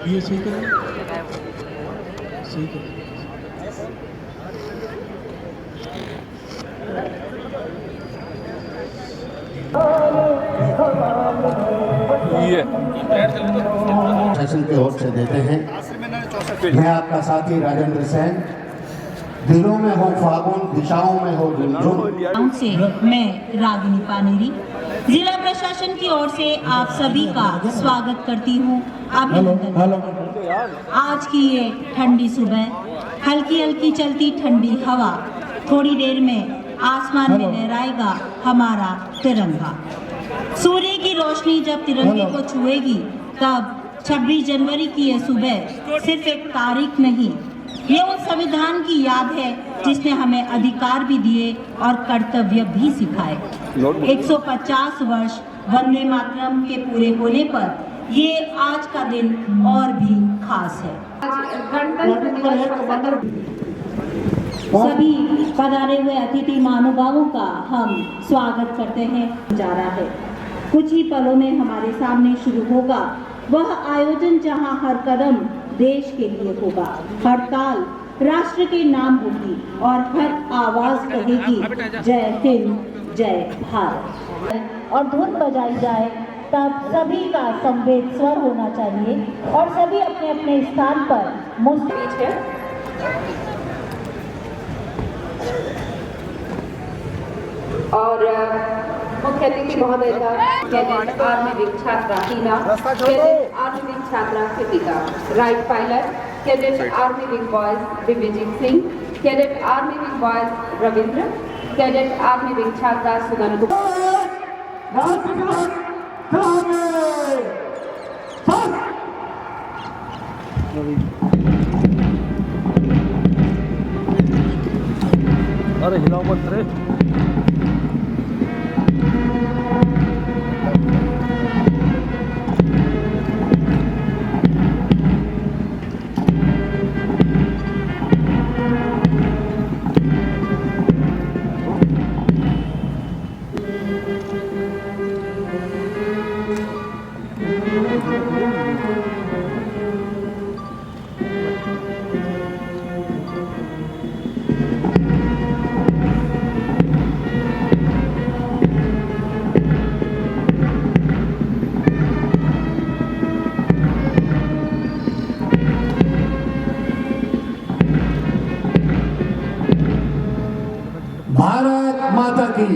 ये सही करा, सही करा। शासन की ओर से देते हैं। मैं आपका साथी राजेंद्र सेन। दिलों में हो फागुन, दिशाओं में हो झुनझुन से मैं रागिनी पानेरी जिला प्रशासन की ओर से आप सभी का स्वागत करती हूँ। आज की ये ठंडी सुबह, हल्की हल्की चलती ठंडी हवा, थोड़ी देर में आसमान में लहराएगा हमारा तिरंगा। सूर्य की रोशनी जब तिरंगे को छुएगी तब 26 जनवरी की यह सुबह सिर्फ एक तारीख नहीं, ये उन संविधान की याद है जिसने हमें अधिकार भी दिए और कर्तव्य भी सिखाए। 150 वर्ष वंदे मातरम के पूरे होने पर ये आज का दिन और भी खास है। सभी पधारे हुए अतिथि महानुभावों का हम स्वागत करते हैं। जा रहा है कुछ ही पलों में हमारे सामने शुरू होगा वह आयोजन जहां हर कदम देश के लिए होगा, हर ताल राष्ट्र के नाम होगी और हर आवाज कहेगी जय हिंद जय भारत। और धुन बजाई जाए तब सभी का संवेद स्वर होना चाहिए और सभी अपने अपने स्थान पर मुस्तैद है। और मुख्य अतिथि महोदय का कैडेट आर्मी विंग छात्रा टीना, कैडेट आर्मी विंग छात्रा Kritika, right pilot cadet army wing boys Divyajit Singh, cadet army wing boys Ravindra, cadet army wing छात्रा सुगन गुप्ता। अरे हिलाओ मत रे। भारत माता की।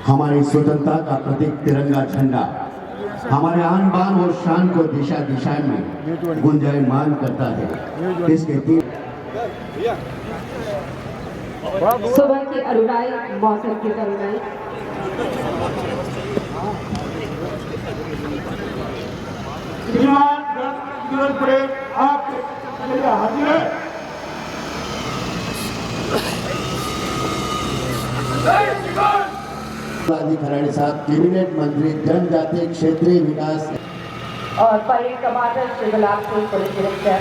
हमारी स्वतंत्रता का प्रतीक तिरंगा झंडा हमारे आन बान और शान को दिशा दिशा में गुंजायमान करता है। इसके सुबह की अरुणाई, मौसम की करुणाई। खराड़ी साहब कैबिनेट मंत्री जनजातीय क्षेत्रीय विकास और parade commander Shri Gulab Singh, police director,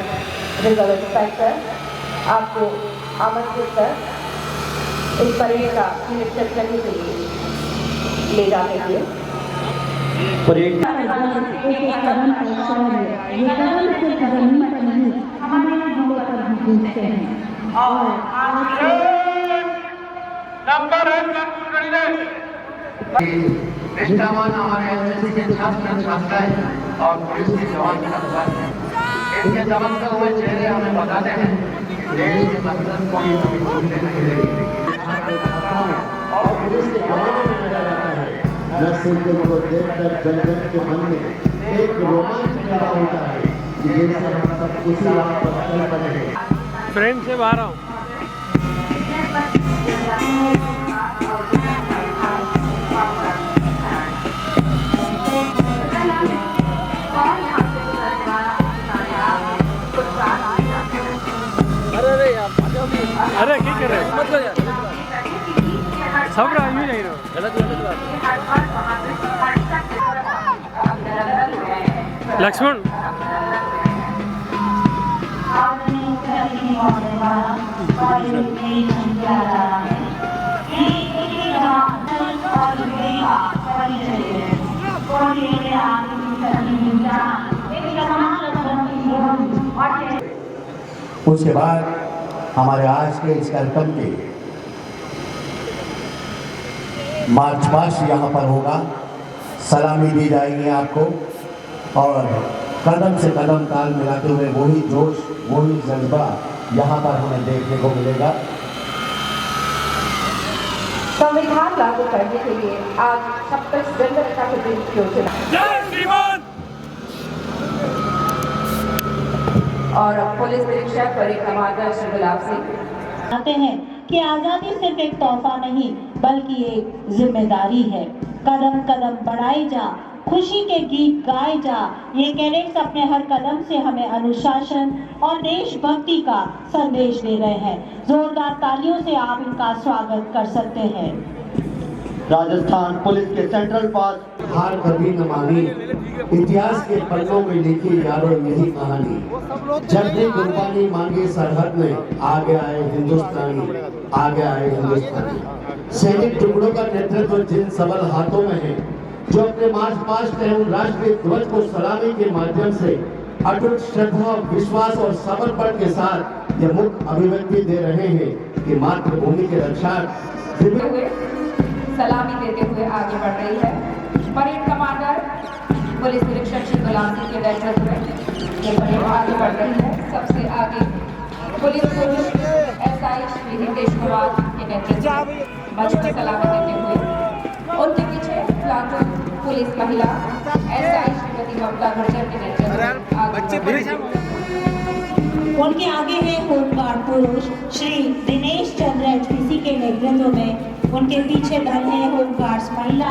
reserve inspector आपको आमंत्रित कर इस परेड का निरीक्षण करने के लिए ले जाते हैं। परेड निष्ठावान हमारे एनसीसी के छात्र छात्राएं और पुलिस के जवान छात्राएं हैं। इनके चमकते हुए चेहरे हमें बताते हैं देश के मकसद को भूलने नहीं देंगे। और पुलिस के जवानों में नजर आता है न सिर्फ उनको देखकर जन जन के मन में एक रोमांच पैदा होता है कि जैसे हम सब उसी राह पर चल पड़े हैं। फ्रेंड से बाहर आओ। अरे क्या कर रहे हो? मतलब यार सब राज में नहीं रहो। गलत लक्ष्मण और का परिचय है। थोड़ी देर में आगे की तरफ जहाँ एक समान रंग की और उसके बाद हमारे आज के इस कार्यक्रम के मार्च पास्ट यहाँ पर होगा, सलामी दी जाएगी आपको और कदम से कदम ताल मिलाते हुए वही जोश वही जज्बा यहाँ पर हमें देखने को मिलेगा। संविधान लागू करने के लिए आज 26 जनवरी का दिन योजना और पुलिस निरीक्षक और कमांडर श्री गुलाब सिंह आते हैं कि आजादी सिर्फ एक तोहफा नहीं बल्कि एक जिम्मेदारी है। कदम कदम बढ़ाई जा, खुशी के गीत गाए जा। ये कैडेट्स अपने हर कदम से हमें अनुशासन और देशभक्ति का संदेश दे रहे हैं। जोरदार तालियों से आप इनका स्वागत कर सकते हैं। राजस्थान पुलिस के सेंट्रल पास हार कभी न मानी, इतिहास के पन्नों में लिखी यारो यही कहानी। जब भी कुर्बानी मांगी सरहद में आगे आए हिंदुस्तानी, आगे आए हिंदुस्तानी। सैनिक टुकड़ों का नेतृत्व जिन सबल हाथों में है, जो अपने मार्च पास्ट एवं राष्ट्रीय ध्वज को सलामी के माध्यम से अटूट श्रद्धा, विश्वास और समर्पण के साथ ये मुख्य अभिव्यक्ति दे रहे हैं कि मातृभूमि के रक्षा सलामी देते हुए आगे बढ़ रही है। परेड कमांडर पुलिस निरीक्षक श्री गुलाम सिंह के नेतृत्व में ये परेड आगे बढ़ रही है। सबसे आगे पुलिस पुरुष एसआई श्री हितेश कुमार के नेतृत्व में मंच पर सलामी देते हुए, उनके पीछे प्लाटून पुलिस महिला एसआई श्रीमती ममता गुर्जर के नेतृत्व में आगे। उनके आगे है होमगार्ड पुरुष श्री दिनेश चंद्र एचपीसी के नेतृत्व में। उनके पीछे दल है होमगार्ड्स महिला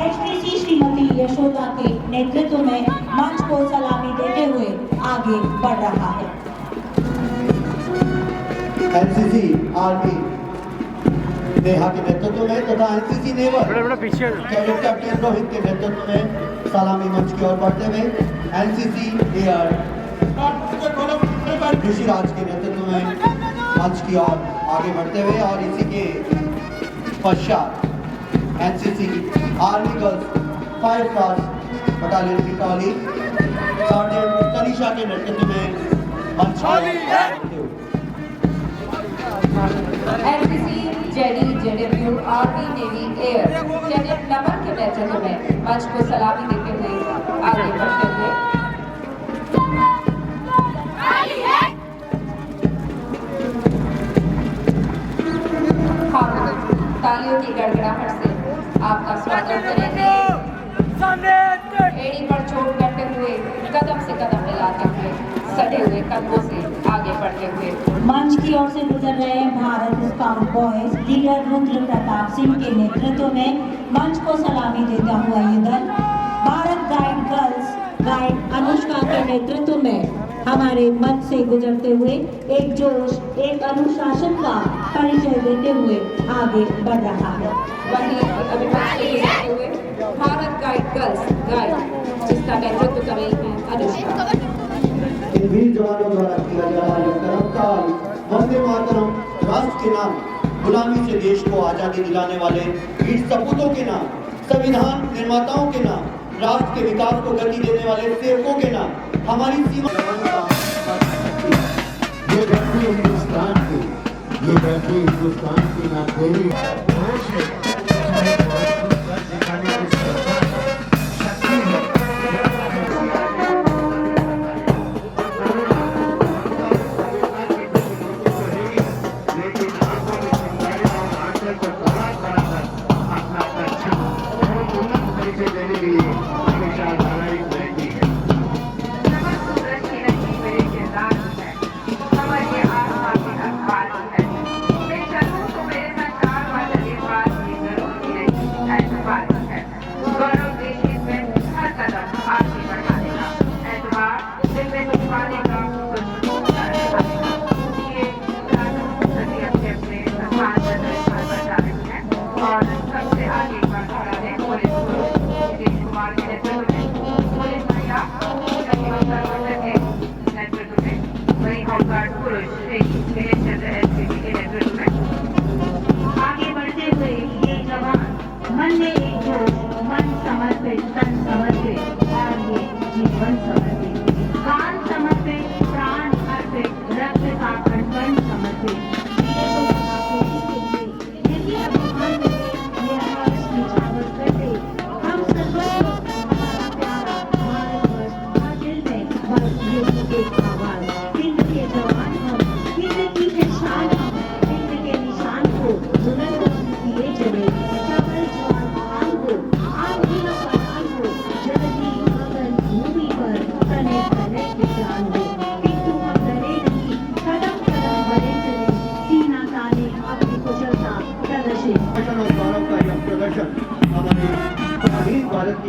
एचपीसी श्रीमती यशोदा के नेतृत्व में मंच को सलामी देते हुए आगे बढ़ रहा है। एनसीसी आर्मी नेहा के नेतृत्व में तथा NCC naval cadet captain Rohit के नेतृत्व में सलामी मंच की ओर बढ़ते हुए एनसीसी एआर ऋषिराज के नेतृत्व में मंच की ओर आगे बढ़ते हुए और इसी के पश्चात NCC army girls 5 stars battalion की टॉली सार्जेंट तनिषा के नेतृत्व में मंच NCC JD JW army navy air cadet Naman के नेतृत्व में मंच को सलामी देते हुए आगे बढ़ते हुए तालियों की गड़गड़ाहट से आपका स्वागत करेंगे। एड़ी पर चोट करते हुए कदम से कदम मिलाते हुए सटे हुए कदमों से आगे बढ़ते हुए मंच की ओर से गुजर रहे हैं Bharat scout boys leader Rudra Pratap Singh के नेतृत्व में मंच को सलामी देता हुआ ये दल Bharat guide girls guide Anushka के नेतृत्व में हमारे मंच से गुजरते हुए एक जोश एक अनुशासन का परिचय देते हुए आगे बढ़ रहा है। वहीं अभी मंच से गुजरते हुए भारत गाइड गर्ल्स गाइड जिसका नेतृत्व कर रही है अनुष्का। इन वीर जवानों द्वारा किया जा रहा है कर्मकाल वंदे मातरम राष्ट्र के नाम, गुलामी से देश को आजादी दिलाने वाले वीर सपूतों के नाम, संविधान निर्माताओं के नाम, राष्ट्र के विकास को गति देने वाले सेवकों के नाम, हमारी सीमा ये व्यक्ति हिंदुस्तान की, ये व्यक्ति हिंदुस्तान की ना कोई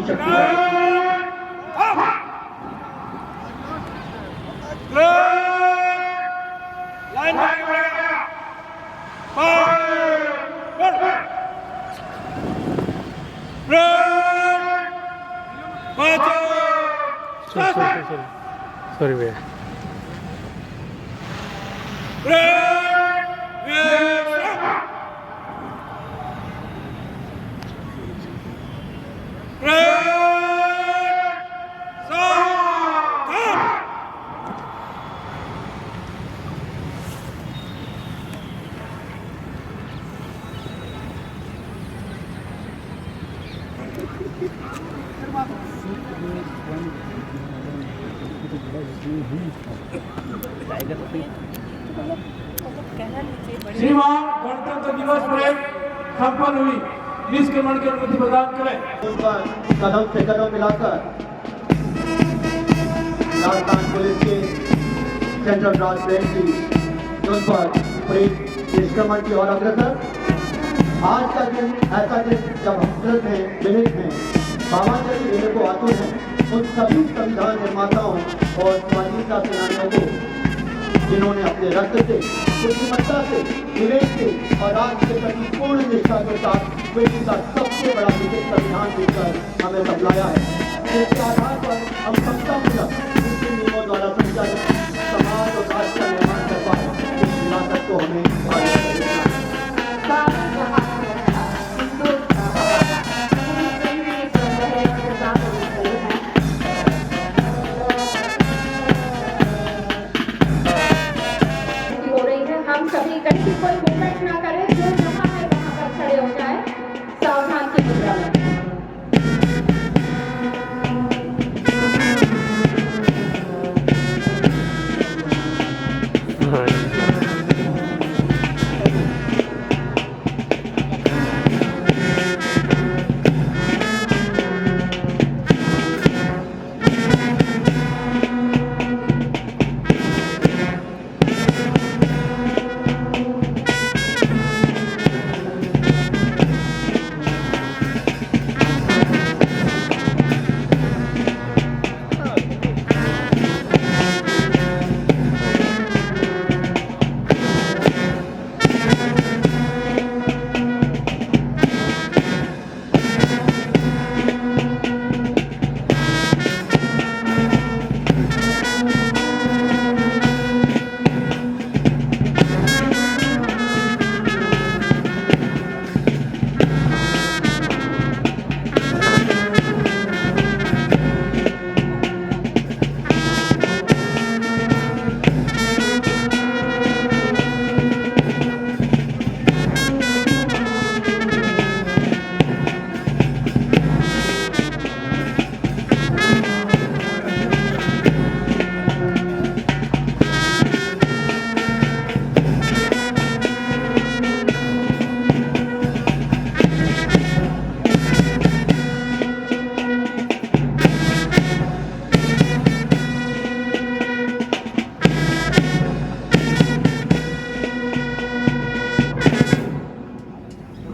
की शक्ति है। सॉरी भैया। श्रीमान गणतंत्र दिवस परेड संपन्न हुई। निष्क्रमण की अनुमति प्रदान करें। उस पर कदम से कदम मिलाकर राजस्थान पुलिस के सेंट्रल ब्रांच बैंड की उन पर परेड निष्क्रमण की ओर अग्रसर। आज का दिन ऐसा दिन जब हसरत हैं, विनित हैं, बाबाचरी मेरे को आतुर हैं, उन सभी संविधान निर्माताओं और स्वाधीनता सेनानियों को जिन्होंने अपने रक्त से, बुद्धिमत्ता से, विवेक से और राष्ट्र के प्रति पूर्ण निष्ठा के साथ विश्व का सबसे बड़ा लिखित संविधान देकर हमें सपलाया है। इसके आधार पर हम समतामूलक मुस्लिम नियमों द्वारा संचालित समाज और राष्ट्र का निर्माण कर पाए। इस विरासत को हमें आगे बढ़ाना है। हम सभी कहीं कोई मूवमेंट ना करें, जो जहाँ है वहाँ पर खड़े हो जाए सावधान की मुद्रा में।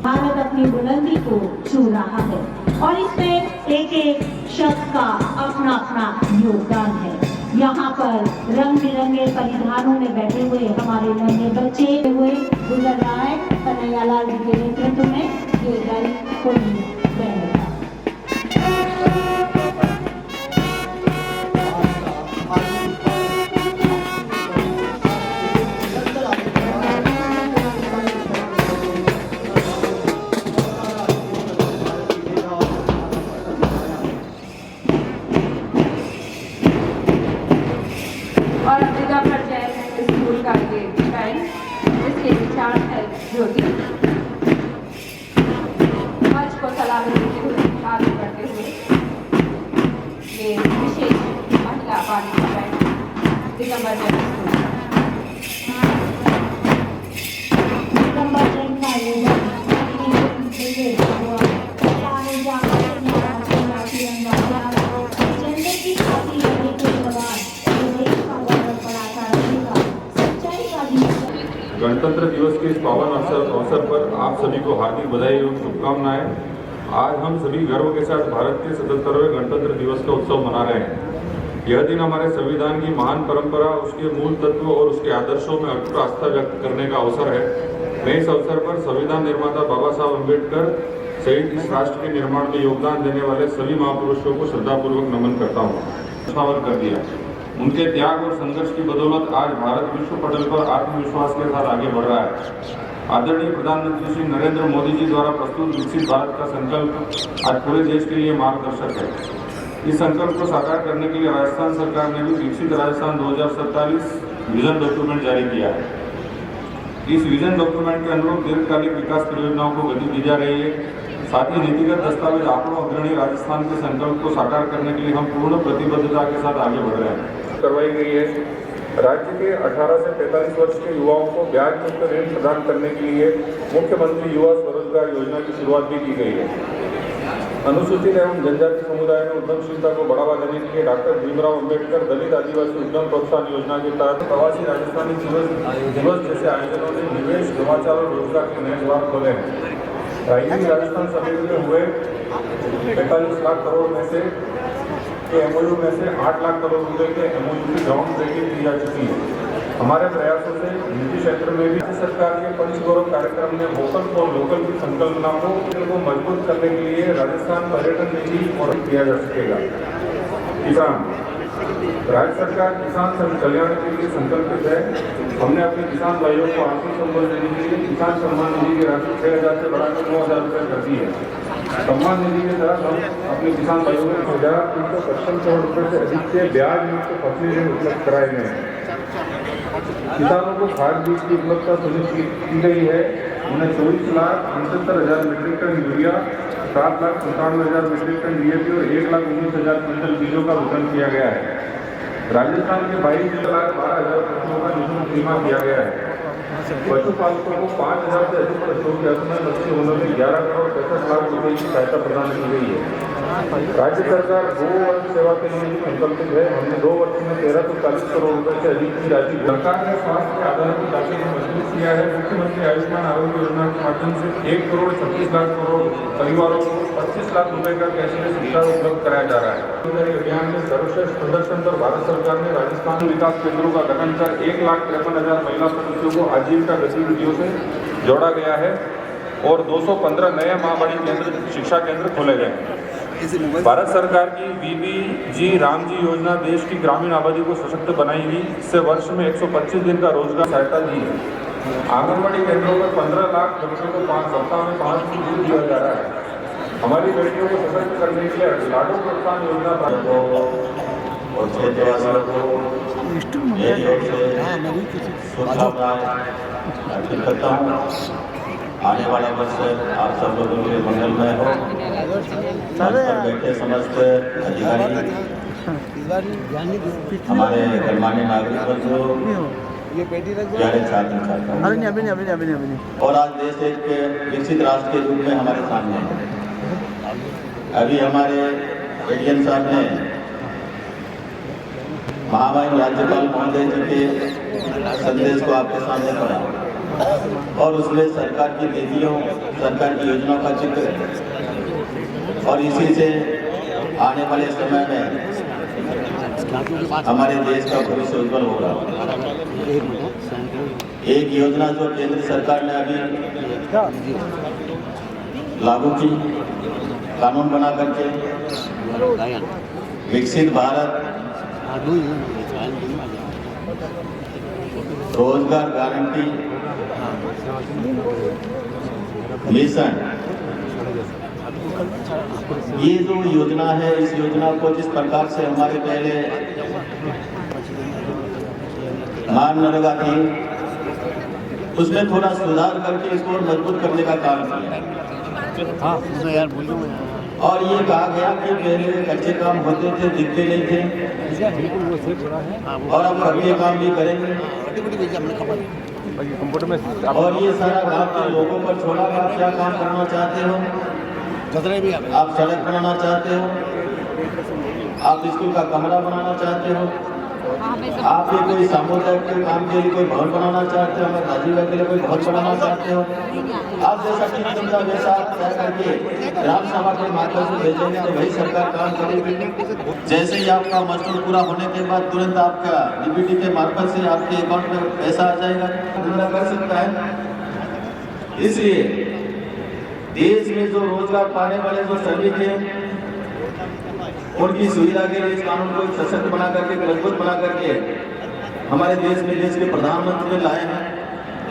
भारत अपनी बुलंदी को छू रहा है और इसमें एक एक शख्स का अपना अपना योगदान है। यहाँ पर रंग बिरंगे परिधानों में बैठे हुए हमारे नन्हे बच्चे हुए गुजर रहा है। कन्हैयालाल जी के नेतृत्व में ये रैली होली बैंड था। और अमृता भट्ट जैन स्कूल का ये बैंड, जिसके विचार है ज्योति, मंच को सलामी देते हुए आगे बढ़ते हुए ये विशेष महिला बालिका बैंड दिगंबर जैन स्कूल दिगंबर जैन का आयोजन झंडे की खाती रहने के दौरान देश का गौरव बढ़ाता रहेगा। सच्चाई का भी गणतंत्र दिवस के इस पावन अवसर पर आप सभी को हार्दिक बधाई एवं शुभकामनाएं। आज हम सभी गर्व के साथ भारत के 77वें गणतंत्र दिवस का उत्सव मना रहे हैं। यह दिन हमारे संविधान की महान परंपरा, उसके मूल तत्व और उसके आदर्शों में अटूट आस्था व्यक्त करने का अवसर है। मैं इस अवसर पर संविधान निर्माता बाबा साहब अम्बेडकर सहित इस राष्ट्र के निर्माण में योगदान देने वाले सभी महापुरुषों को श्रद्धापूर्वक नमन करता हूँ। न्यौछावर कर दिया। उनके त्याग और संघर्ष की बदौलत आज भारत विश्व पटल पर आत्मविश्वास के साथ आगे बढ़ रहा है। आदरणीय प्रधानमंत्री श्री नरेंद्र मोदी जी द्वारा प्रस्तुत विकसित भारत का संकल्प आज पूरे देश के लिए मार्गदर्शक है। इस संकल्प को साकार करने के लिए राजस्थान सरकार ने भी विकसित राजस्थान 2047 विजन डॉक्यूमेंट जारी किया है। इस विजन डॉक्यूमेंट के अनुरूप दीर्घकालिक विकास परियोजनाओं को गति दी जा रही है। साथ ही नीतिगत दस्तावेज आंकड़ों अग्रणी राजस्थान के संकल्प को साकार करने के लिए हम पूर्ण प्रतिबद्धता के साथ आगे बढ़ रहे हैं। करवाई गई है। राज्य के 18 से 45 वर्ष के युवाओं को ब्याज मुक्त ऋण प्रदान करने के लिए मुख्यमंत्री युवा स्वरोजगार योजना की शुरुआत भी की गई है। अनुसूचित एवं जनजाति समुदाय में उद्यमशीलता को बढ़ावा देने के लिए डॉक्टर भीमराव अम्बेडकर दलित आदिवासी उद्यम प्रोत्साहन योजना के तहत प्रवासी राजस्थानी दिवस जैसे आयोजनों ने निवेश, नवाचार और रोजगार के नए द्वार खोले हैं। राजस्थान समिति में हुए 45 लाख करोड़ में से के एमओयू में से 8 लाख करोड़ रुपए के एमओयू की ग्राउंड ब्रेकिंग की जा चुकी है। हमारे प्रयासों से निजी क्षेत्र में भी सरकार के पंचगौरव कार्यक्रम में वोकल फॉर लोकल की संकल्पना को मजबूत करने के लिए राजस्थान पर्यटन नीति और किया जा सकेगा। किसान राज्य सरकार किसान कल्याण के लिए संकल्पित है। हमने अपने किसान भाइयों को आर्थिक संबल देने के लिए किसान सम्मान निधि की राशि 6,000 से बढ़ाकर 9,000 रुपये कर दी है। सम्मान निधि के तहत हम अपने किसान भाइयों को 6,355 करोड़ रुपये से अधिक के ब्याज मुक्त फसली ऋण उपलब्ध कराए गए हैं। किसानों को खाद बीज की उपलब्धता सुनिश्चित की गई है। उन्हें 24,78,000 metric tonne urea, 7,97,000 metric tonne DAP और 1,19,000 क्विंटल बीजों का वितरण किया गया है। राजस्थान के 22,12,000 पशुओं का निःशुल्क बीमा किया गया है। पशुपालकों को 5,000 से अधिक पशुओं के असमय बच्चे होने में 11 करोड़ 65 लाख रुपए की सहायता प्रदान की गई है। राज्य सरकार गो वंश सेवा के लिए भी संकल्पित है। हमने 2 वर्ष में 1,340 करोड़ रुपए से अधिक की राशि सरकार ने स्वास्थ्य के आधार पर ढांचे को मजबूत किया है। मुख्यमंत्री आयुष्मान आरोग्य योजना के माध्यम से 1 करोड़ 36 लाख करोड़ परिवारों को 25 लाख रुपए का कैशलेस उपचार उपलब्ध कराया जा रहा है। अभियान में सर्वश्रेष्ठ प्रदर्शन पर भारत सरकार ने राजस्थान विकास केंद्रों का गठन कर 1,53,000 महिला सदस्यों को आजीविका गतिविधियों से जोड़ा गया है और 215 नए महावाणी केंद्र शिक्षा केंद्र खोले गए हैं। भारत सरकार की बीबीजी रामजी योजना देश की ग्रामीण आबादी को सशक्त बनाएगी। इससे वर्ष में 125 दिन का रोजगार सहायता दी है। आंगनबाड़ी केंद्रों में 15 लाख बच्चों को 5 सप्ताह में 5 दिन दूध दिया जा रहा है। हमारी बेटियों को सशक्त करने के लिए लाडो प्रोत्साहन योजना और क्षेत्रवासियों को मेरी ओर से शुभकामनाएं करता हूँ। आने वाला वर्ष आप सब लोगों के मंगलमय हो। मंच पर बैठे समस्त अधिकारी, हमारे गणमान्य नागरिक बंधु, प्यारे छात्र छात्रा, और आज देश एक विकसित राष्ट्र के रूप में हमारे सामने है। अभी हमारे एडीएम साहब ने महामहिम राज्यपाल महोदय जी के संदेश को आपके सामने पढ़ा और उसमें सरकार की नीतियों, सरकार की योजनाओं का जिक्र है और इसी से आने वाले समय में हमारे देश का भविष्य उज्जवल होगा। एक योजना जो केंद्र सरकार ने अभी लागू की, कानून बना करके विकसित भारत रोजगार गारंटी मिशन, ये जो योजना है, इस योजना को जिस प्रकार से हमारे पहले मनरेगा थी, उसमें थोड़ा सुधार करके इसको और मजबूत करने का काम किया। और ये कहा गया कि पहले कच्चे काम होते थे, दिखते नहीं थे, और अब पक्के काम भी करेंगे। और ये सारा गांव के लोगों पर छोड़ा। आप क्या काम करना चाहते हो? आप सड़क बनाना चाहते हो? आप स्कूल का कमरा बनाना चाहते हो? आप ये कोई सामुदायिक के काम के लिए कोई भवन बनाना चाहते हो, राजीव गांधी के लिए कोई भवन बनाना चाहते हो, आप जैसा टीम जनता जैसा तय करके ग्राम सभा के माध्यम से भेजेंगे तो वही सरकार काम करेगी। जैसे ही आपका मजदूर पूरा होने के बाद तुरंत आपका डीबीटी के मार्फत से आपके अकाउंट में पैसा आ जाएगा, धंधा कर सकता है। इसलिए देश में जो रोजगार पाने वाले जो श्रमिक हैं उनकी सुविधा के लिए इस कानून को सशक्त बना करके मजबूत बना करके हमारे देश में देश के प्रधानमंत्री लाए हैं।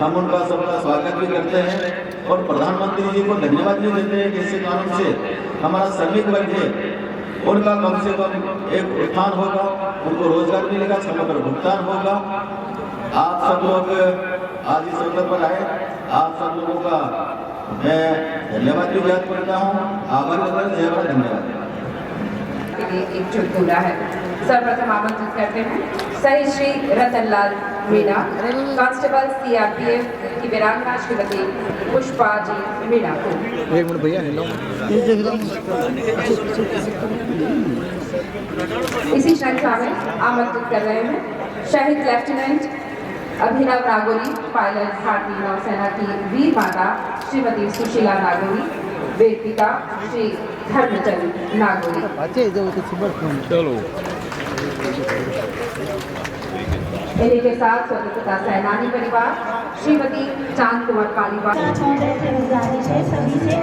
हम उनका सबका स्वागत भी करते हैं और प्रधानमंत्री जी को धन्यवाद भी देते हैं कि इस कानून से हमारा श्रमिक वर्ग है उनका कम से कम एक उत्थान होगा, उनको रोजगार मिलेगा, समय पर भुगतान होगा। आप सब लोग आज इस अवसर पर आए, आप सब लोगों का मैं धन्यवाद भी व्यक्त करता हूँ, आभार व्यक्त, जय भारत, धन्यवाद। एकजुट हो रहा है। सर्वप्रथम आमंत्रित करते हैं शहीद श्री रतनलाल मीणा, कांस्टेबल सीआरपीएफ की वीरांगना श्रीमती पुष्पा जी मीणा को। एक मिनट भैया, इसी श्रृंखला में आमंत्रित कर रहे हैं शहीद लेफ्टिनेंट अभिनव नागोरी, पायलट भारतीय नौसेना की वीर माता श्रीमती सुशीला नागोरी, वीर पिता श्री धर्मचंद नागोरी। चलो इन्हीं के साथ स्वतंत्रता सेनानी परिवार श्रीमती चांद कुमार कालीबाग। गुजारिश है सभी से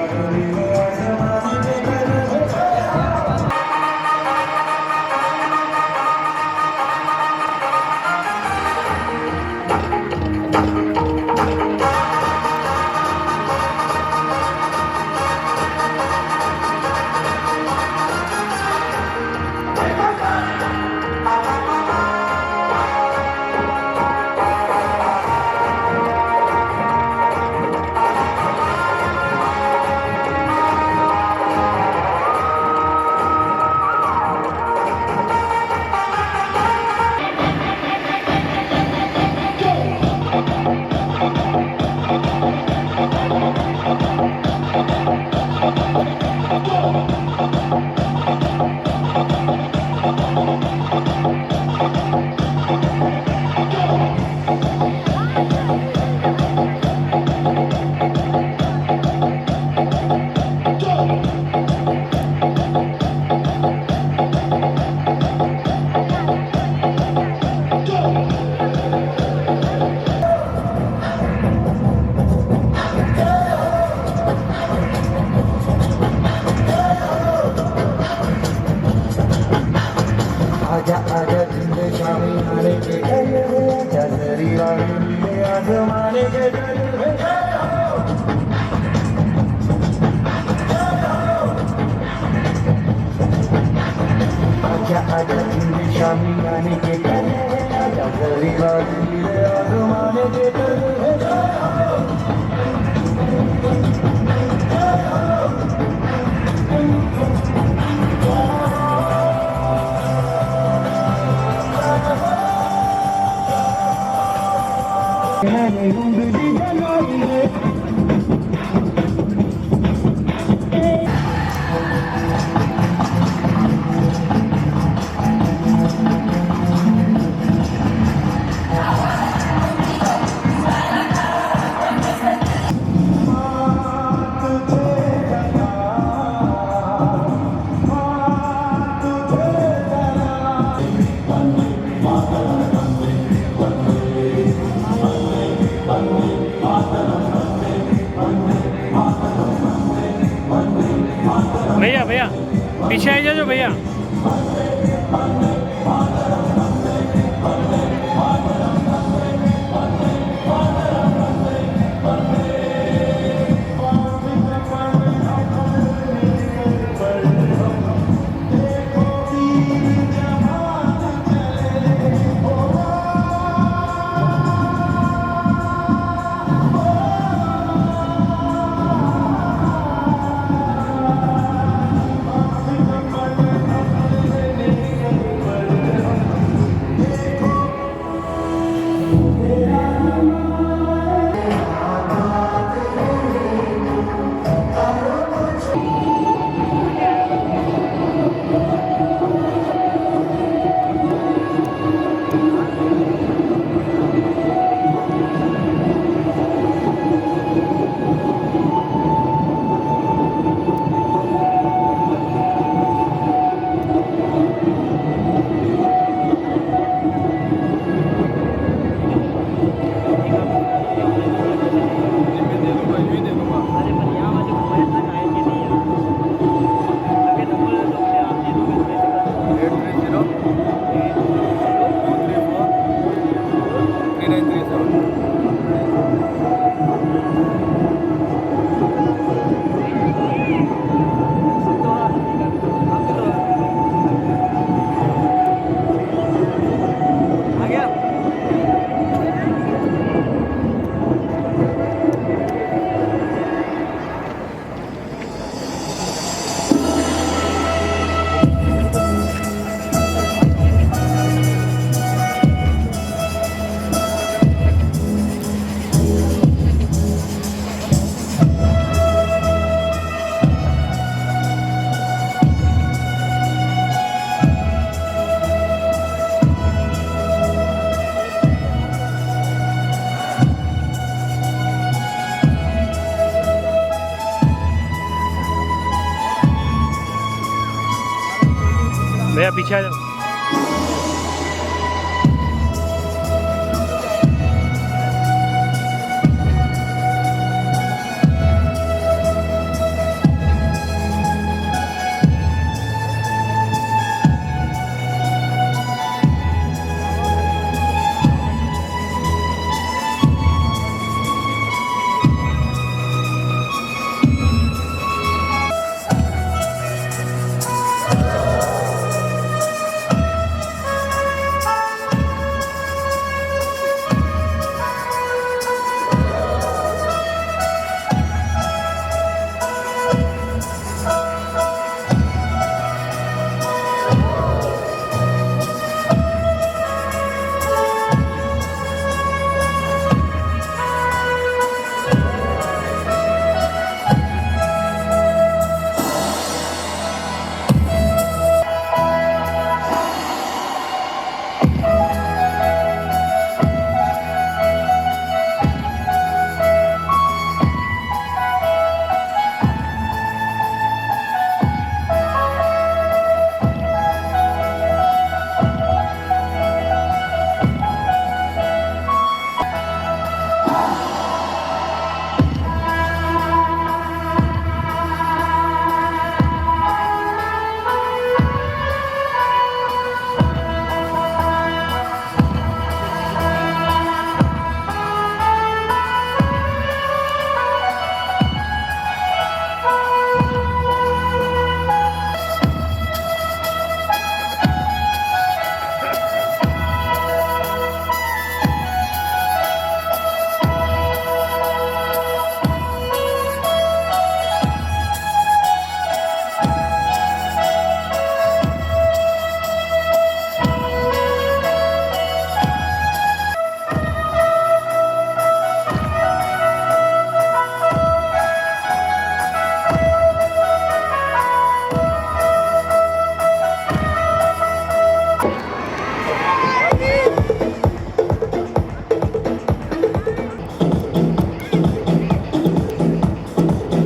भैया पीछे आ जाओ भैया। भैया पीछे आ जाओ।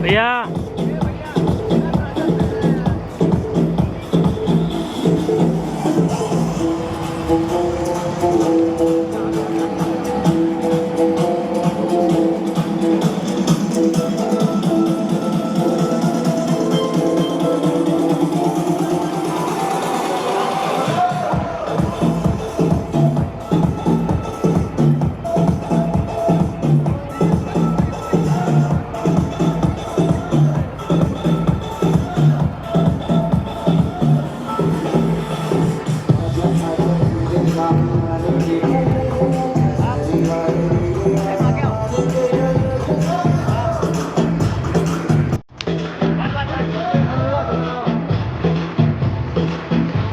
भैया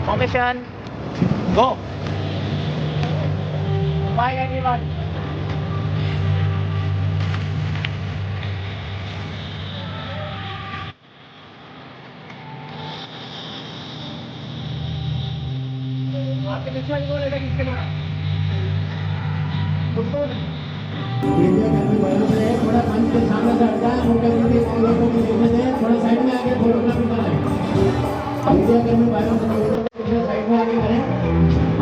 Formation. Go. Bye everyone. आपके पीछे वाली को लेकर किसके लिए? थोड़ा मंच के सामने से हटाएं, फोटो थोड़ा साइड में आके फोटोग्राफी कराएं। मीडिया कर्मी भाइयों से साइड में आके करें,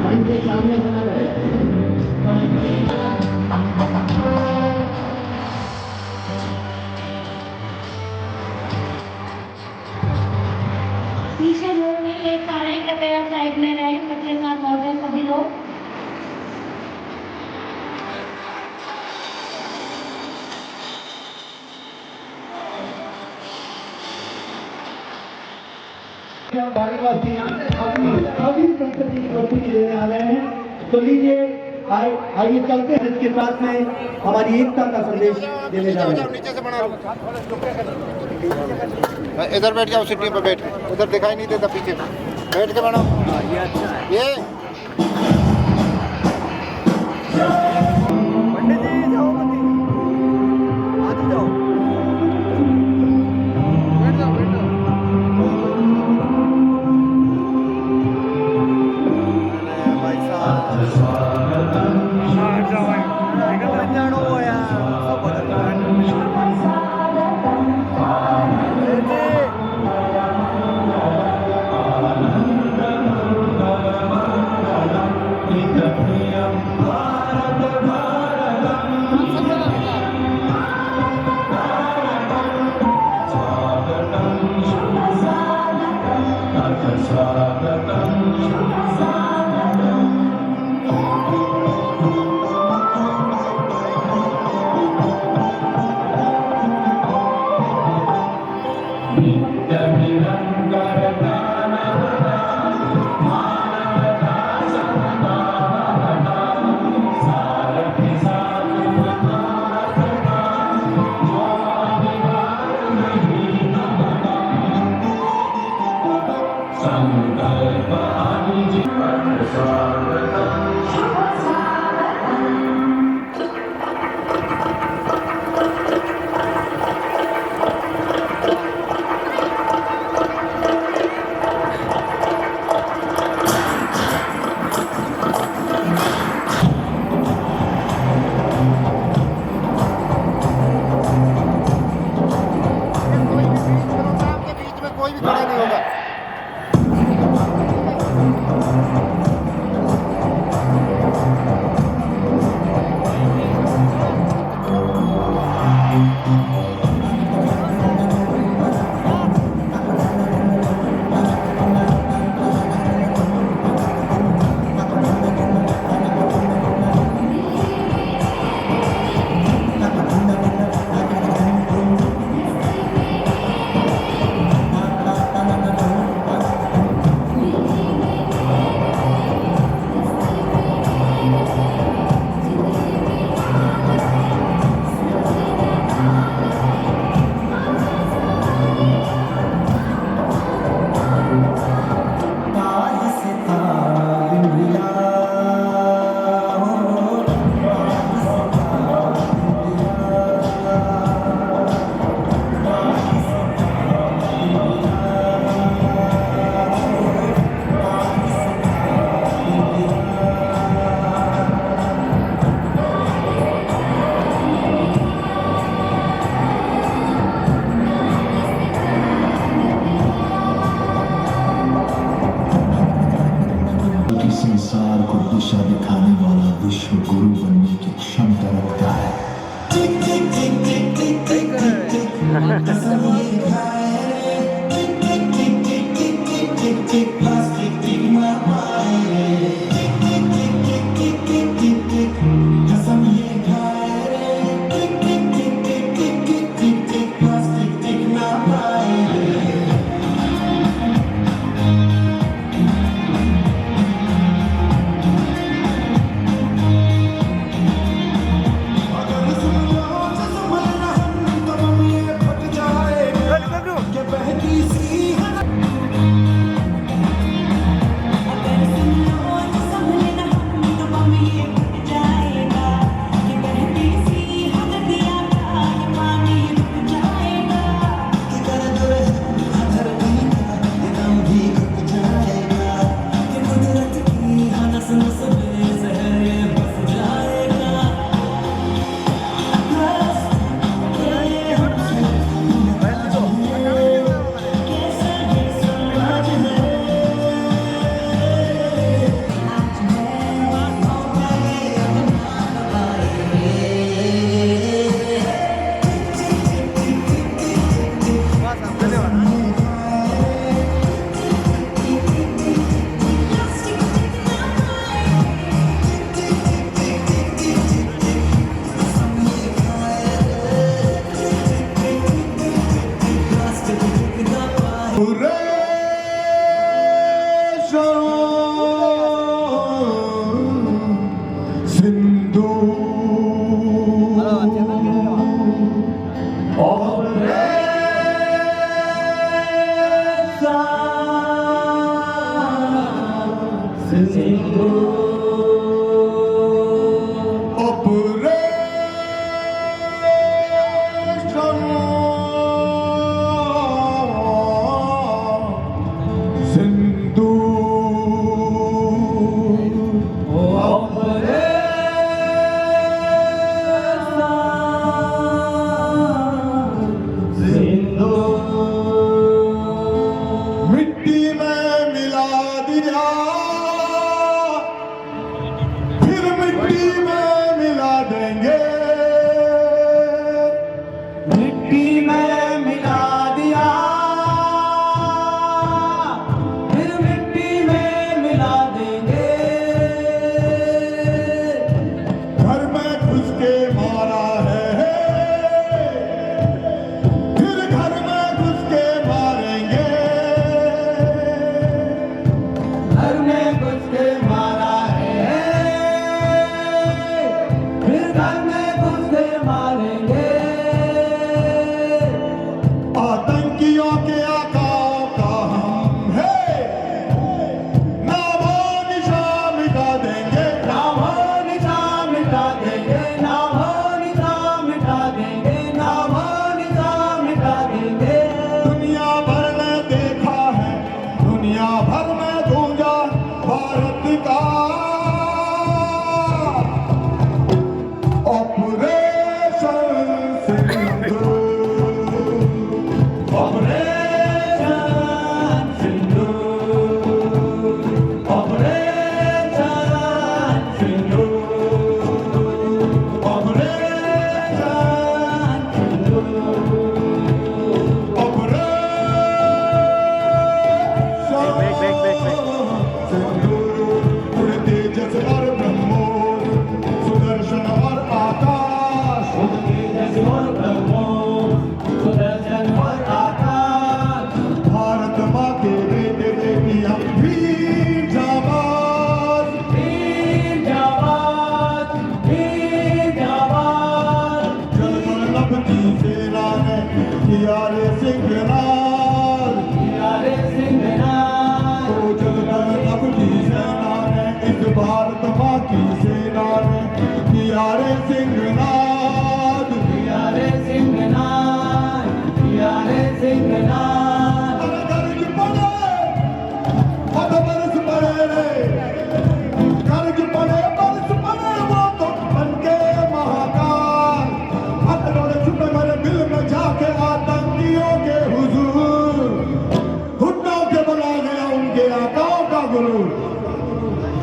मंच के सामने से ना करें। पीछे रोड में एक कार है, कृपया साइड में रहें, अपने साथ मौजूद सभी लोग। अभी संसदीय प्रस्तुति देने आ रहे हैं, तो लीजिए आइए चलते हैं, इसके साथ में हमारी एकता का संदेश देने जा रहे हैं। इधर बैठ जाओ, सीढ़ियों पर बैठ, उधर दिखाई नहीं देता पीछे, बैठ के बनो। ये अच्छा है। ये पंडित जी जाओ, आगे जाओ, बैठ जाओ, बैठ जाओ। भाई साहब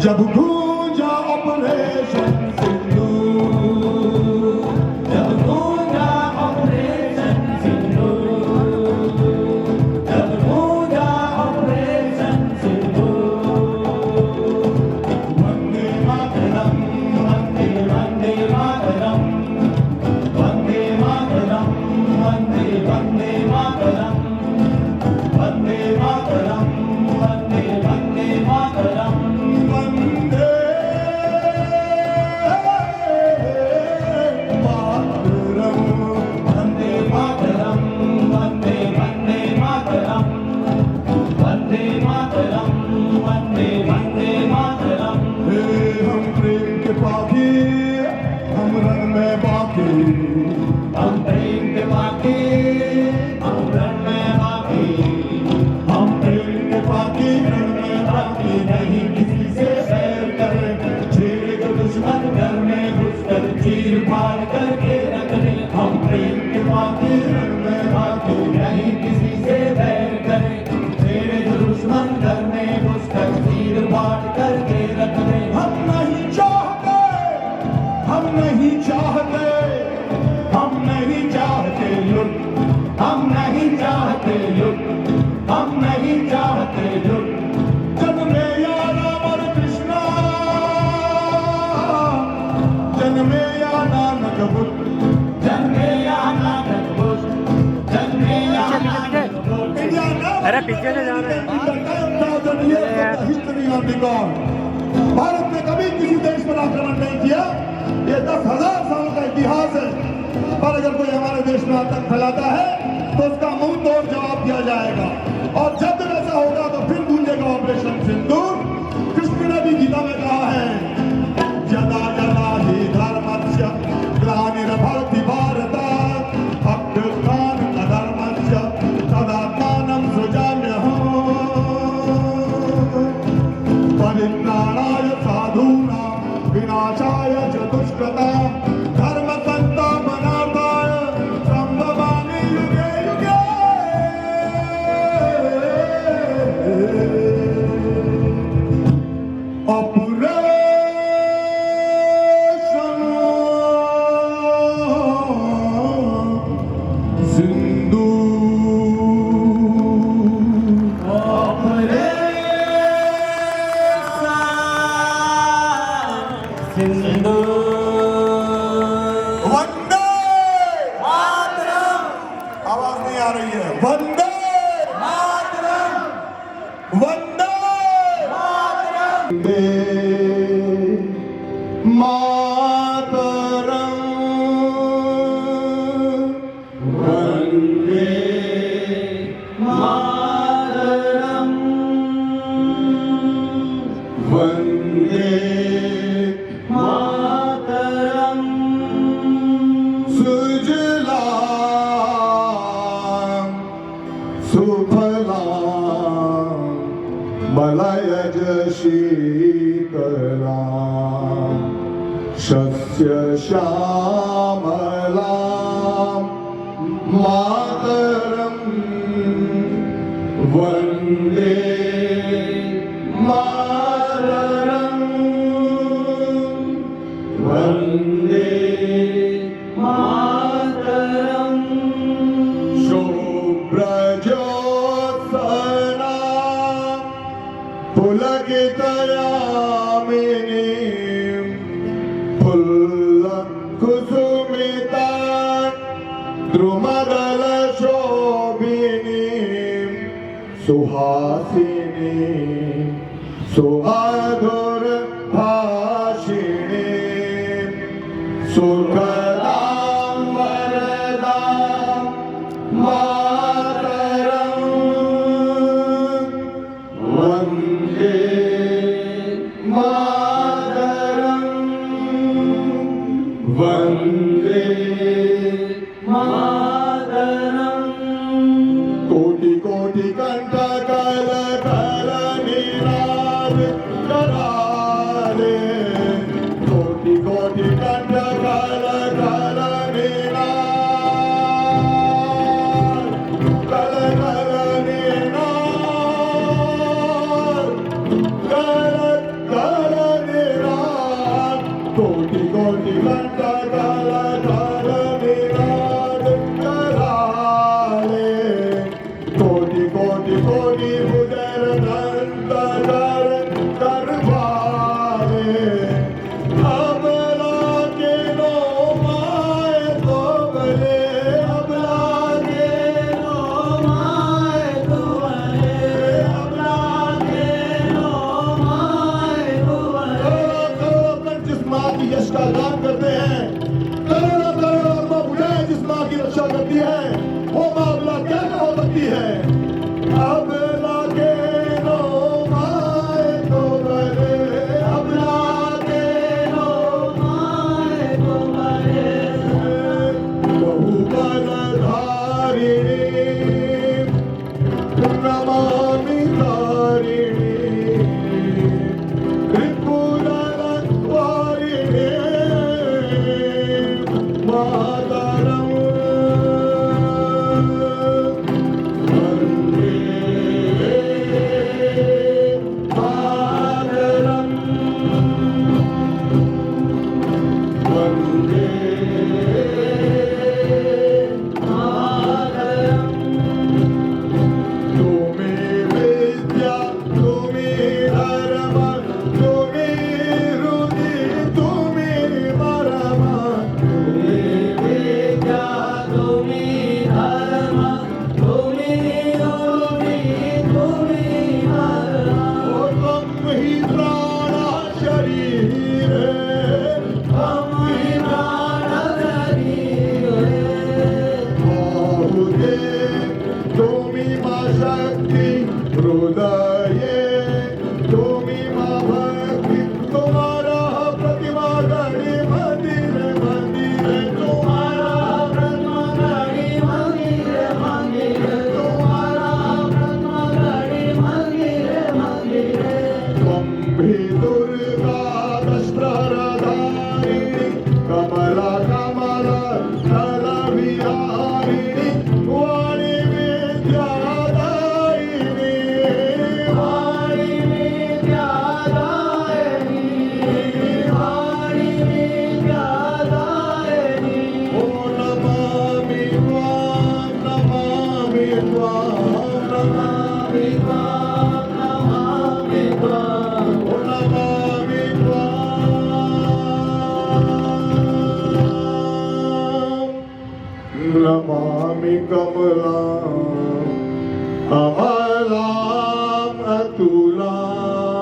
जब गूंजा ऑपरेशन सिंदूर, जब गूंजा ऑपरेशन सिंदूर, हम प्रेम के बाकी, हम रण में बाकी, हम प्रेम के बाकी, रण में बाकी, नहीं किसी से बैर करे, छेड़े जो दुश्मन घर में घुसकर चीर फाड़ करके रख दे। हम प्रेम के बाकी, रण में बाकी, नहीं किसी से बैर करे, छेड़े जो दुश्मन घर में घुसकर चीर फाड़ करके रख दे। हम नहीं चाहते, हम नहीं चाहते, हम नहीं चाहते लुट, हम नहीं चाहते लुट, हम नहीं चाहते लुट। जन्मे या राम और कृष्णा, जन्मे या नानक बुद्ध, जन्मे या नानक बुद्ध, जन्मे या नानक बुद्ध। अरे पीछे से जा रहे हैं। History of the God. Bharat ने कभी किसी देश पर आक्रमण नहीं किया, ये 10,000 साल का इतिहास है। पर अगर कोई हमारे देश में आतंक फैलाता है तो उसका मुंह तोड़ जवाब दिया जाएगा, और जब ऐसा होगा तो फिर गूंजेगा ऑपरेशन सिंदूर। कृष्ण ने भी गीता में कहा है, यदा यदा हि धर्मस्य ग्लानिर्भवति भारत अभ्युत्थानम् अधर्मस्य तदात्मानं सृजाम्यहम्। परित्राणाय साधूनां विनाशाय च दुष्कृताम् धर्म संस्थापनार्थाय संभवामि युगे युगे। ऑपरेशन सिंदूर, वंदे मातरम। आवाज नहीं आ रही है। वंदे मातरम, वंदे मातरम, वंदे मातरम, वंदे मातरम, वंदे मातरम। सुजलां सुफलां मलयज शीतलां शस्य श्यामलां मातरं वन्दे मातरं, वन्दे मातरं। शुभ्रज्योत्सना पुलकितयामिनीं फुल्लकुसुमिता द्रुमदलशोभिनीं सुहासिनीं सुमधुरभाषिणीं सुखदां वरदां मातरं वन्दे मातरं, वन्दे मातरं। कोटि कोटि कंठ कल कल निनाद कराले, कोटि कोटि कंठ कल कल निनाद, कल कल निनाद, कल कल निनाद। कोटि कोटि कंठ कल कल निनाद नमामि कमलाम् अमलाम् अतुलाम्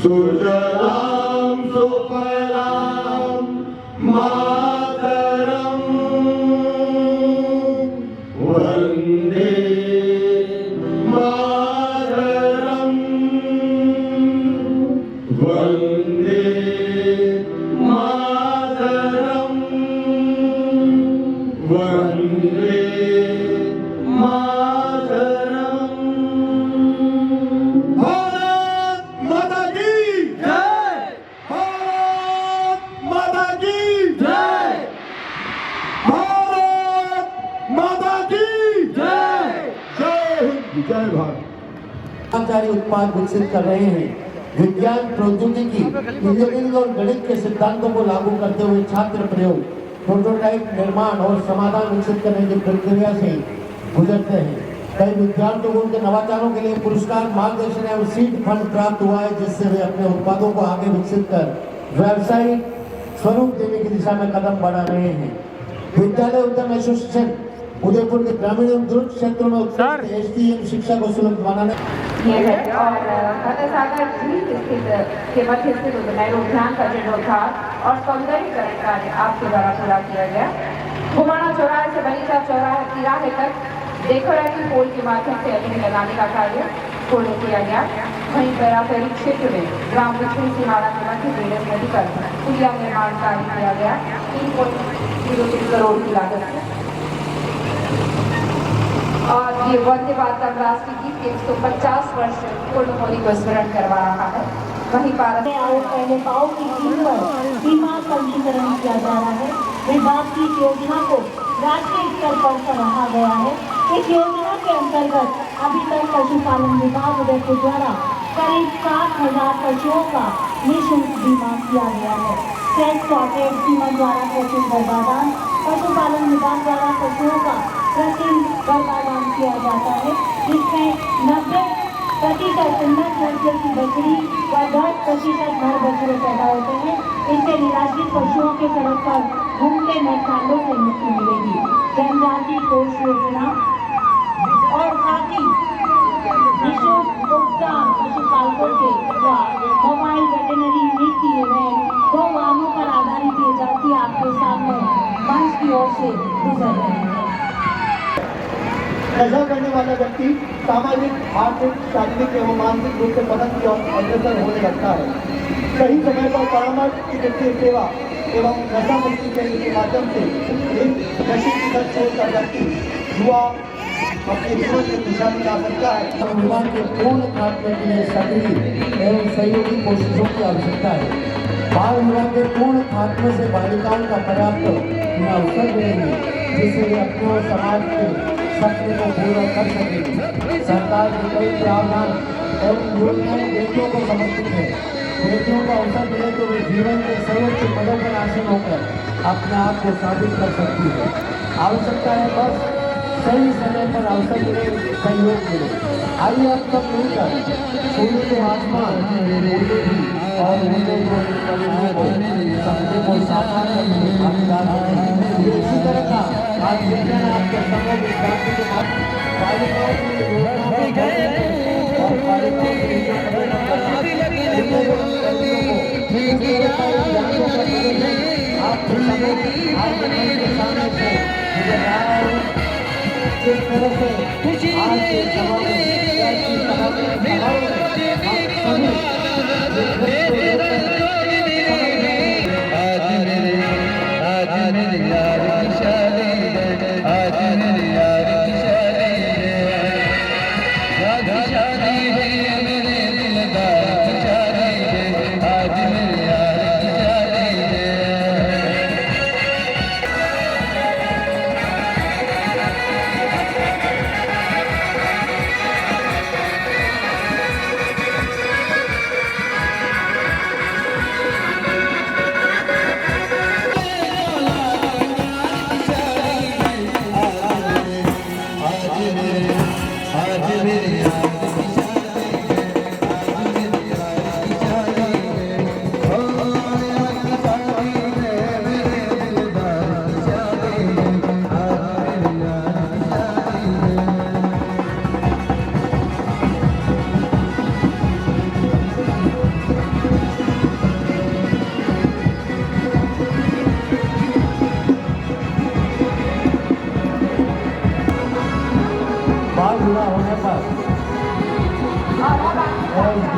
सुजलां सुफलां मातरम् वन्दे मातरम् वन्दे मातरम् वन्दे मातरम् भारत माता की जय भारत माता की जय भारत माता की जय जय हिंद जय भारत जानकारी उत्पाद विकसित कर रहे हैं। विज्ञान प्रौद्योगिकी इंजीनियरिंग और गणित के सिद्धांतों को लागू करते हुए छात्र प्रयोग प्रोटोटाइप निर्माण और समाधान विकसित करने की प्रक्रिया से गुजरते हैं। कई विद्यार्थियों को उनके नवाचारों के लिए पुरस्कार मार्गदर्शन एवं सीड फंड प्राप्त हुआ है, जिससे वे अपने उत्पादों को आगे विकसित कर व्यावसायिक स्वरूप देने की दिशा में कदम बढ़ा रहे हैं। विद्यालय उद्यम एसोसिएशन उदयपुर के ग्रामीण एवं दूर क्षेत्रों में उत्कृष्ट STEM शिक्षा को सुलभ बनाने ये है और फतेहसागर झील स्थित के मध्य स्थित नेहरू उद्यान का जीर्णोद्धार और सौंदर्यीकरण कार्य आपके द्वारा पूरा किया गया। घुमाना चौराहे से बनीचा चौराहे तिराहे तक डेकोरेटिव पोल के माध्यम से एलईडी लगाने का कार्य पूर्ण किया गया। वहीं पैराफेरी क्षेत्र में ग्राम बिछड़ी सिहाड़ा के मध्य बेड़स नदी पर पुलिया निर्माण कार्य किया गया 3.03 करोड़ की लागत से। और ये वंदे मातरम राष्ट्रीय गीत के 150 वर्ष पूर्ण होने को स्मरण करवा रहा है। वहीं भारत में आए पहले पाव की टीम पर सीमा पंजीकरण किया जा रहा है। विभाग की योजना को राष्ट्रीय स्तर पर सराहा गया है। इस योजना के अंतर्गत अभी तक पशुपालन विभाग उदयपुर द्वारा करीब 7,000 पशुओं का निःशुल्क बीमा किया गया है। फ्रेश सॉर्टेड सीमा द्वारा पशु गर्भाधान पशुपालन विभाग द्वारा पशुओं का कृत्रिम गर्भाधान किया जाता है, जिसमें 90% उन्नत नस्ल की बकरी व 10% नर बछड़े पैदा होते हैं। इससे निराश्रित पशुओं के सड़क पर घूमते नरसालों से मुक्ति मिलेगी। जनजाति कोष योजना और साथ ही निःशुल्क उपचार पशुपालकों के मोबाइल वेटरनरी यूनिट की गए 2 वाहनों पर आधारित ये जाति आपके सामने मंच की ओर से गुजर रही है। ऐसा करने वाला व्यक्ति सामाजिक, आर्थिक, शारीरिक एवं मानसिक रूप से पतन की ओर अग्रसर होने लगता है। सही समय पर परामर्श, चिकित्सीय सेवा एवं नशा मुक्ति केंद्र के माध्यम से नशे की लत छोड़कर व्यक्ति युवा अपने जीवन में दिशा में जा सकता है। विभाग के पूर्ण खात्मे के लिए सक्रिय एवं सहयोगी कोशिशों की आवश्यकता है। बाल विवाह के पूर्ण खात्मे से बालिकाओं का पर्याप्त अवसर मिलेंगे, जिससे वे अपने और समाज के सपने को पूरा कर सकेंगे। सरकार के कई प्रावधान एवं योजनाएं बेटियों को समर्पित है। बेटियों को अवसर मिले तो वे जीवन के सर्वोच्च पदों पर आसीन होकर अपने आप को साबित कर सकती है। आवश्यकता है बस सही समय पर अवसर मिले, सहयोग मिले। आइए अब तक मिलकर सूर्य को आसमान और उड़ने को सपने को साकार करने में भागीदार हैं। इसी तरह का आज विज्ञान आपके संगम क्रांति के बाद बालिकाओं की योजना और बालिकाओं के लिए आपके समूह आज के सामने से गुजर रहा है। जिस तरह से आज के समाज में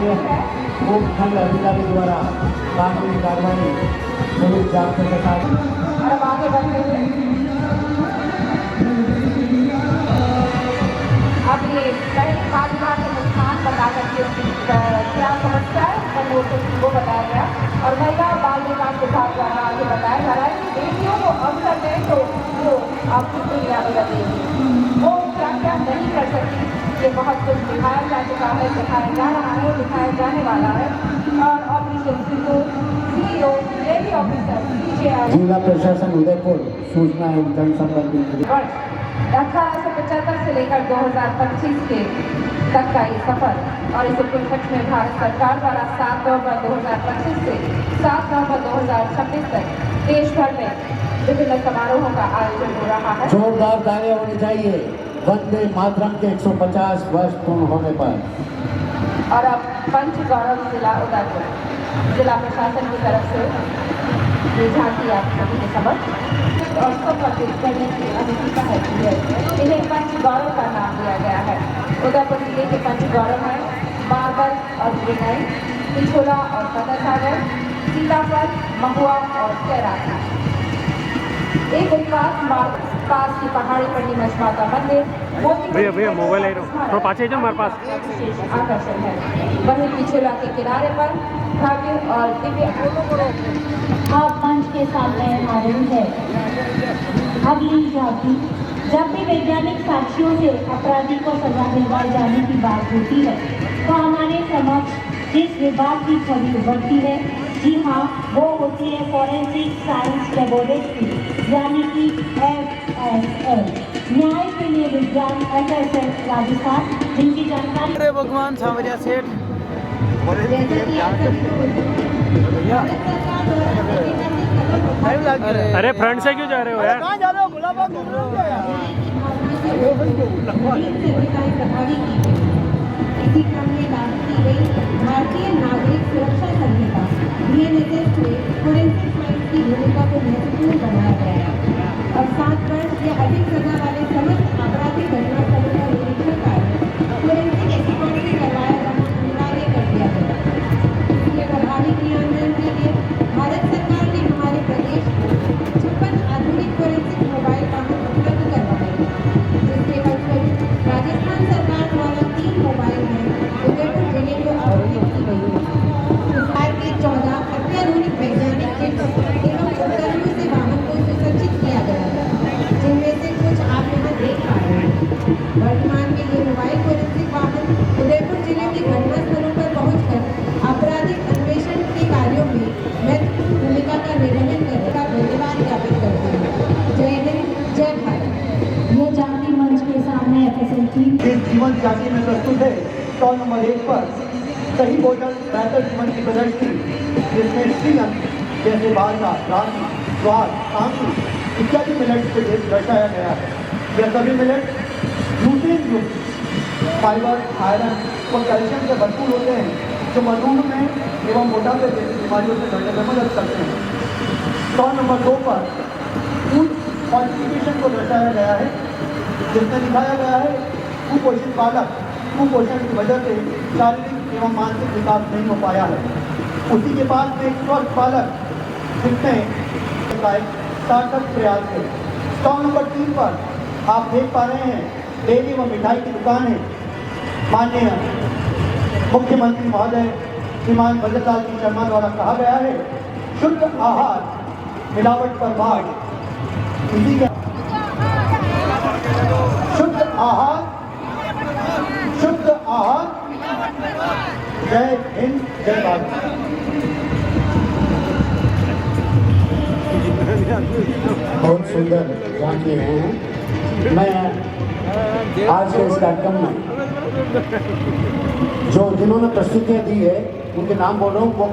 माननीय उपखंड अधिकारी द्वारा कानूनी कार्रवाई पुलिस जांच के साथ और अब आगे बढ़ते हुए अब ये पहले बाल विवाह के नुकसान बता करके उनकी क्या समस्या है वो बताया गया और महिला और बाल विकास विभाग द्वारा आगे बताया जा रहा है कि बेटियों को अवसर दें तो वो आपकी दुनिया बदल देगी। वो क्या क्या नहीं कर सकती ये बहुत कुछ दिखाया जा चुका है, दिखाया जा रहा है, दिखाया जाने वाला है। और ऑपरेशन सिंदूर CEO लेडी ऑफिसर DJI जिला प्रशासन उदयपुर सूचना एवं जनसंपर्क 1875 से लेकर 2025 के तक का ये सफर और इस प्रोजेक्ट में भारत सरकार द्वारा 7 नवंबर 2025 से 7 नवंबर 2026 तक देश भर में विभिन्न समारोहों का आयोजन हो रहा है। जोरदार तालियां होनी चाहिए वंदे मातरम के 150 वर्ष पूर्ण होने पर। और अब पंच गौरव जिला उदयपुर जिला प्रशासन की तरफ से ये झांकी आप सभी के समक्ष और समर्पित करने की अनुमति का है। इन्हें पंच गौरव का नाम दिया गया है। उदयपुर जिले के पंच गौरव है मार्बल और ग्रेनाइट, पिछोला और फतेह सागर, सीताफल, महुआ और कैराना। एक उत्पाद मार्ग पास की पहाड़ी पर निमच माता मंदिर भैया मोबाइल आई रहा थोड़ा पास जाओ हमारे पास विशेष आकर्षण है। वहीं पिछोला के किनारे पर भव्य और दिव्य आप मंच के सामने हाजिर है। अगली झांकी जब भी वैज्ञानिक साक्ष्यों से अपराधी को सजा दिलवाए जाने की बात होती है तो हमारे समक्ष जिस विभाग की छवि उभरती है, जी हाँ, वो होती है फॉरेंसिक साइंस लेबोरेटरी यानी कि FSL, न्याय के लिए विज्ञान FSL राजस्थान, जिनकी जानकारी अरे भगवान सांवरिया सेठ अरे फ्रंट से क्यों जा रहे हो यार? कहाँ जा रहे हो? गुलाबबाग घूम रहे हो क्या यार? इसी क्रम में लागू की गई भारतीय नागरिक सुरक्षा संहिता BNSS में फोरेंसिक साइंस की भूमिका को महत्वपूर्ण बनाया गया है और 7 वर्ष या अधिक सजा वाले समस्त आपराधिक घटनास्थलों का निरीक्षण कार्य फोरेंसिक एक्सपर्ट से करवाया जाना अनिवार्य कर दिया गया। इसके प्रभावी क्रियान्वयन के लिए भारत सरकार ने हमारे प्रदेश को 56 आधुनिक फोरेंसिक मोबाइल वाहन उपलब्ध करवाए, जिसके फलस्वरूप राजस्थान सरकार द्वारा 3 मोबाइल उदयपुर जिले को आवंटित की गई है। सरकार के 14 अत्याधुनिक वैज्ञानिक किट्स एवं उपकरणों से वाहन को सुसज्जित किया गया है, जिनमें से कुछ आप यहाँ देख पा रहे हैं। वर्तमान में ये मोबाइल फोरेंसिक वाहन उदयपुर जिले के घटनास्थलों पर पहुंचकर आपराधिक अन्वेषण के कार्यों में महत्वपूर्ण भूमिका का निर्वहन करने का धन्यवाद ज्ञापित करते हैं। जय हिंद, जय भारत। ये जाति मंच के सामने FSL टीम इस जीवन जाति में प्रस्तुत है स्टॉल नंबर 1 पर सही भोजन बेहतर जीवन की प्रदर्शनी, जिसमें श्री अन्न जैसे भाषा, राशि, स्वाद, आंसू इत्यादि मिलेट्स को दर्शाया गया है। यह सभी मिलेट ग्लूटेन युक्त फाइबर, आयरन और कैल्शियम से भरपूर होते हैं, जो मधुमेह में एवं मोटापे जैसी बीमारियों से लड़ने में मदद करते हैं। स्टॉल नंबर 2 पर फूड फॉर्टिफिकेशन को दर्शाया गया है, जिसमें दिखाया गया है कुपोषित बालक कुपोषण की वजह से शारीरिक एवं मानसिक विकास नहीं हो पाया है। उसी के पास में एक स्वस्थ बालक जिसमें का एक सार्थक प्रयास है। स्टॉल नंबर 3 पर आप देख पा रहे हैं डेयरी व मिठाई की दुकान है। माननीय मुख्यमंत्री महोदय श्रीमान भजनलाल जी शर्मा द्वारा कहा गया है शुद्ध आहार मिलावट पर भाग। इसी के शुद्ध आहार जय हिंद, जय भारत। बहुत सुंदर जानते हैं। मैं आज के इस कार्यक्रम में जो जिन्होंने प्रस्तुतियाँ दी है उनके नाम बोल रहा हूँ, वो